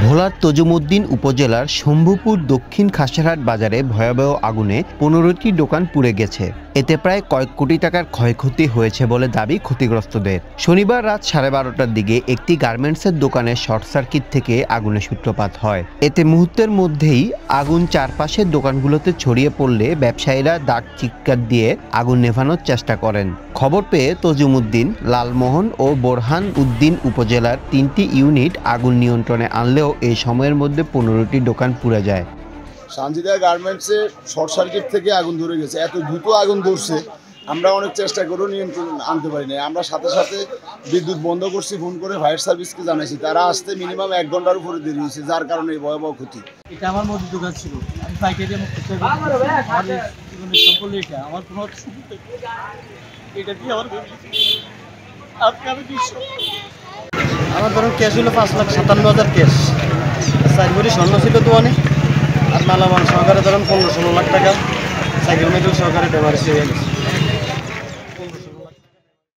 ভোলার তজুমুদ্দিন উপজেলার শম্ভুপুর দক্ষিণ খাসেরহাট বাজারে ভয়াবহ আগুনে ১৫টি দোকান পুড়ে গেছে। এতে প্রায় কয়েক কোটি টাকার ক্ষয়ক্ষতি হয়েছে বলে দাবি ক্ষতিগ্রস্তদের। শনিবার রাত 12:30টার দিকে একটি গার্মেন্টসের দোকানে শর্ট সার্কিট থেকে আগুনের সূত্রপাত হয়। এতে মুহূর্তের মধ্যেই আগুন চারপাশের দোকানগুলোতে ছড়িয়ে পড়লে ব্যবসায়ীরা দাগ চিৎকার দিয়ে আগুন নেভানোর চেষ্টা করেন। খবর পেয়ে তজুমুদ্দিন, লালমোহন ও বোরহান উদ্দিন উপজেলার 3টি ইউনিট আগুন নিয়ন্ত্রণে আনলেও এই সময়ের মধ্যে 15টি দোকান পুড়ে যায়। সানজিদা গার্মেন্টসে শর্ট সার্কিট থেকে আগুন ধরে গেছে। এত দ্রুত আগুন ধরছে, আমরা অনেক চেষ্টা করেও নিয়ন্ত্রণ আনতে পারি না। আমরা সাথে সাথে বিদ্যুৎ বন্ধ করছি, ফোন করে ফায়ার সার্ভিসকে জানাইছি। তারা আসতে মিনিমাম 1 ঘন্টার উপরে দেরি হয়েছে, যার কারণে এই ভয়াবহ ক্ষতি। এটা আমার মুদির দোকান ছিল, আমি পাইকারি সম্পূর্ণ আমার কোনো এটা দিয়ে আমার ধরুন ক্যাশ হলো 5,57,000 ক্যাশ, 4 ভরি স্বর্ণ ছিল দোয়ানে, আর মালামাল সহকারে ধরুন 15-16 লাখ টাকা, সাইকেল মাইকেল সহকারে ব্যবহার হয়ে গেছে।